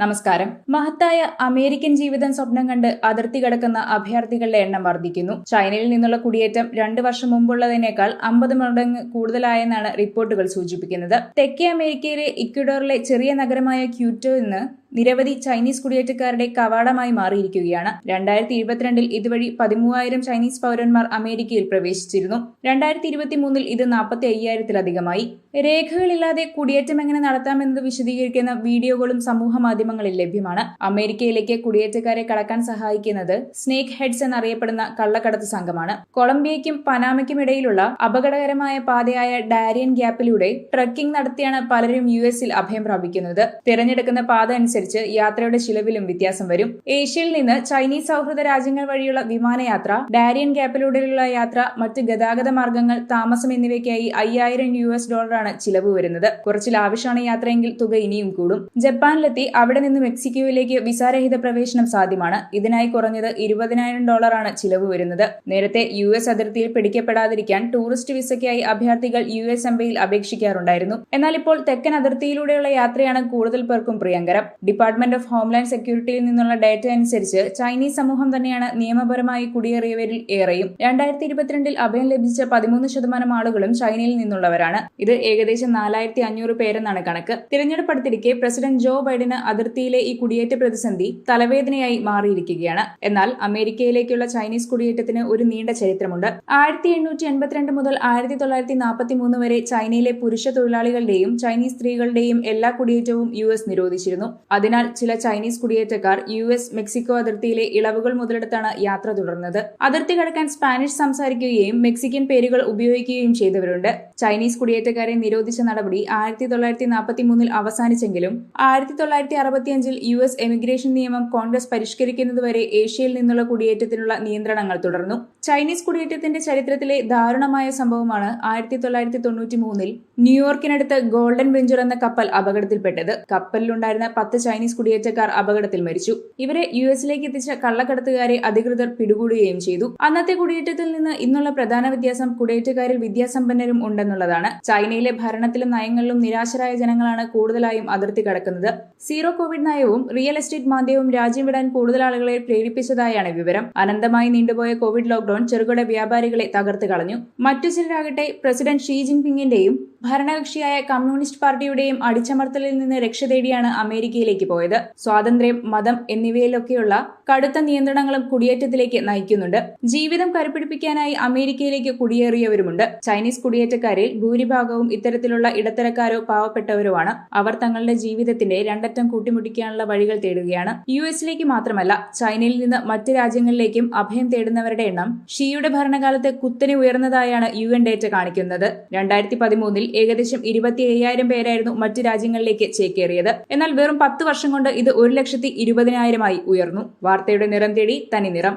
നമസ്കാരം. മഹത്തായ അമേരിക്കൻ ജീവിതം സ്വപ്നം കണ്ട് അതിർത്തി കടക്കുന്ന അഭയാർത്ഥികളുടെ എണ്ണം വർദ്ധിക്കുന്നു. ചൈനയിൽ നിന്നുള്ള കുടിയേറ്റം 2 വർഷം മുമ്പുള്ളതിനേക്കാൾ 50 മടങ്ങ് കൂടുതലായെന്നാണ് റിപ്പോർട്ടുകൾ സൂചിപ്പിക്കുന്നത്. തെക്കേ അമേരിക്കയിലെ ഇക്വഡോറിലെ ചെറിയ നഗരമായ ക്യൂറ്റോ ഇന്ന് നിരവധി ചൈനീസ് കുടിയേറ്റക്കാരുടെ കവാടമായി മാറിയിരിക്കുകയാണ്. 2022 ഇതുവഴി 13,000 ചൈനീസ് പൗരന്മാർ അമേരിക്കയിൽ പ്രവേശിച്ചിരുന്നു. 2023 ഇത് 45,000-ലധികമായി. രേഖകളില്ലാതെ കുടിയേറ്റം എങ്ങനെ നടത്താമെന്നത് വിശദീകരിക്കുന്ന വീഡിയോകളും സമൂഹ മാധ്യമങ്ങളിൽ ലഭ്യമാണ്. അമേരിക്കയിലേക്ക് കുടിയേറ്റക്കാരെ കടക്കാൻ സഹായിക്കുന്നത് സ്നേക്ക് ഹെഡ്സ് എന്നറിയപ്പെടുന്ന കള്ളക്കടത്ത് സംഘമാണ്. കൊളംബിയയ്ക്കും പനാമയ്ക്കും ഇടയിലുള്ള അപകടകരമായ പാതയായ ഡാരിയൻ ഗ്യാപ്പിലൂടെ ട്രക്കിംഗ് നടത്തിയാണ് പലരും യുഎസിൽ അഭയം പ്രാപിക്കുന്നത്. തിരഞ്ഞെടുക്കുന്ന പാത അനുസരിച്ച് യാത്രയുടെ ചിലവിലും വ്യത്യാസം വരും. ഏഷ്യയിൽ നിന്ന് ചൈനീസ് സൗഹൃദ രാജ്യങ്ങൾ വഴിയുള്ള വിമാനയാത്ര, ഡാരിയൻ ഗ്യാപ്പിലൂടെയുള്ള യാത്ര, മറ്റ് ഗതാഗത മാർഗങ്ങൾ, താമസം എന്നിവയ്ക്കായി $5,000 ചിലവ് വരുന്നത്. കുറച്ച് ലാവിഷാണ് യാത്രയെങ്കിൽ തുക ഇനിയും കൂടും. ജപ്പാനിലെത്തി അവിടെ നിന്ന് മെക്സിക്കോയിലേക്ക് വിസാരഹിത പ്രവേശനം സാധ്യമാണ്. ഇതിനായി കുറഞ്ഞത് $20,000 ചിലവ് വരുന്നത്. നേരത്തെ യുഎസ് അതിർത്തിയിൽ പിടിക്കപ്പെടാതിരിക്കാൻ ടൂറിസ്റ്റ് വിസയ്ക്കായി അഭയാർത്ഥികൾ യുഎസ് എംബസിയിൽ അപേക്ഷിക്കാറുണ്ടായിരുന്നു. എന്നാൽ ഇപ്പോൾ തെക്കൻ അതിർത്തിയിലൂടെയുള്ള യാത്രയാണ് കൂടുതൽ പേർക്കും പ്രിയങ്കരം. ഡിപ്പാർട്ട്മെന്റ് ഓഫ് ഹോംലാൻഡ് സെക്യൂരിറ്റിയിൽ നിന്നുള്ള ഡാറ്റ അനുസരിച്ച് ചൈനീസ് സമൂഹം തന്നെയാണ് നിയമപരമായി കുടിയേറിയവരിൽ ഏറെയും. 2022 അഭയം ലഭിച്ച 13% ആളുകളും ചൈനയിൽ നിന്നുള്ളവരാണ്. ഇത് ഏകദേശം 4,500 പേരെന്നാണ് കണക്ക്. തിരഞ്ഞെടുപ്പ് അടുത്തിരിക്കെ പ്രസിഡന്റ് ജോ ബൈഡന് അതിർത്തിയിലെ ഈ കുടിയേറ്റ പ്രതിസന്ധി തലവേദനയായി മാറിയിരിക്കുകയാണ്. എന്നാൽ അമേരിക്കയിലേക്കുള്ള ചൈനീസ് കുടിയേറ്റത്തിന് ഒരു നീണ്ട ചരിത്രമുണ്ട്. 1882 മുതൽ 1943 വരെ ചൈനയിലെ പുരുഷ തൊഴിലാളികളുടെയും ചൈനീസ് സ്ത്രീകളുടെയും എല്ലാ കുടിയേറ്റവും യുഎസ് നിരോധിച്ചിരുന്നു. അതിനാൽ ചില ചൈനീസ് കുടിയേറ്റക്കാർ യുഎസ് മെക്സിക്കോ അതിർത്തിയിലെ ഇളവുകൾ മുതലെടുത്താണ് യാത്ര തുടർന്നത്. അതിർത്തി കടക്കാൻ സ്പാനിഷ് സംസാരിക്കുകയും മെക്സിക്കൻ പേരുകൾ ഉപയോഗിക്കുകയും ചെയ്തവരുണ്ട്. ചൈനീസ് കുടിയേറ്റക്കാരെ നിരോധിച്ച നടപടി 1943 അവസാനിച്ചെങ്കിലും 1965 യുഎസ് എമിഗ്രേഷൻ നിയമം കോൺഗ്രസ് പരിഷ്കരിക്കുന്നതുവരെ ഏഷ്യയിൽ നിന്നുള്ള കുടിയേറ്റത്തിനുള്ള നിയന്ത്രണങ്ങൾ തുടർന്നു. ചൈനീസ് കുടിയേറ്റത്തിന്റെ ചരിത്രത്തിലെ ദാരുണമായ സംഭവമാണ് 1993 ന്യൂയോർക്കിനടുത്ത് ഗോൾഡൻ വെഞ്ചർ എന്ന കപ്പൽ അപകടത്തിൽപ്പെട്ടത്. കപ്പലിലുണ്ടായിരുന്ന 10 ചൈനീസ് കുടിയേറ്റക്കാർ അപകടത്തിൽ മരിച്ചു. ഇവരെ യുഎസിലേക്ക് എത്തിച്ച കള്ളക്കടത്തുകാരെ അധികൃതർ പിടികൂടുകയും ചെയ്തു. അന്നത്തെ കുടിയേറ്റത്തിൽ നിന്ന് ഇന്നുള്ള പ്രധാന വ്യത്യാസം കുടിയേറ്റക്കാരിൽ വിദ്യാസമ്പന്നരും ഉണ്ടെന്നുള്ളതാണ്. ചൈനയിലെ ഭരണത്തിലും നയങ്ങളിലും നിരാശരായ ജനങ്ങളാണ് കൂടുതലായും അതിർത്തി കടക്കുന്നത്. സീറോ കോവിഡ് നയവും റിയൽ എസ്റ്റേറ്റ് മാന്ദ്യവും രാജ്യം വിടാൻ കൂടുതൽ ആളുകളെ പ്രേരിപ്പിച്ചതായാണ് വിവരം. അനന്തമായി നീണ്ടുപോയ കോവിഡ് ലോക്ഡൌൺ ചെറുകിട വ്യാപാരികളെ തകർത്ത് കളഞ്ഞു. മറ്റു ചിലരാകട്ടെ പ്രസിഡന്റ് ഷീ ജിൻപിങ്ങിന്റെയും ഭരണകക്ഷിയായ കമ്മ്യൂണിസ്റ്റ് പാർട്ടിയുടെയും അടിച്ചമർത്തലിൽ നിന്ന് രക്ഷ തേടിയാണ് അമേരിക്കയിലേക്ക് പോയത്. സ്വാതന്ത്ര്യം, മതം എന്നിവയിലൊക്കെയുള്ള കടുത്ത നിയന്ത്രണങ്ങളും കുടിയേറ്റത്തിലേക്ക് നയിക്കുന്നുണ്ട്. ജീവിതം കരുപിടിപ്പിക്കാനായി അമേരിക്കയിലേക്ക് കുടിയേറിയവരുമുണ്ട്. ചൈനീസ് കുടിയേറ്റക്കാരിൽ ഭൂരിഭാഗവും ഇത്തരത്തിലുള്ള ഇടത്തരക്കാരോ പാവപ്പെട്ടവരോ ആണ്. അവർ തങ്ങളുടെ ജീവിതത്തിന്റെ രണ്ടറ്റം കൂട്ടിമുട്ടിക്കാനുള്ള വഴികൾ തേടുകയാണ്. യുഎസിലേക്ക് മാത്രമല്ല, ചൈനയിൽ നിന്ന് മറ്റ് രാജ്യങ്ങളിലേക്കും അഭയം തേടുന്നവരുടെ എണ്ണം ഷീയുടെ ഭരണകാലത്ത് കുത്തനെ ഉയർന്നതായാണ് UN ഡേറ്റ കാണിക്കുന്നത്. 2013 ഏകദേശം 25,000 പേരായിരുന്നു മറ്റ് രാജ്യങ്ങളിലേക്ക് ചേക്കേറിയത്. എന്നാൽ വെറും 10 വർഷം കൊണ്ട് ഇത് 1,20,000 ഉയർന്നു. വാർത്തയുടെ നിറം തേടി തനി നിറം.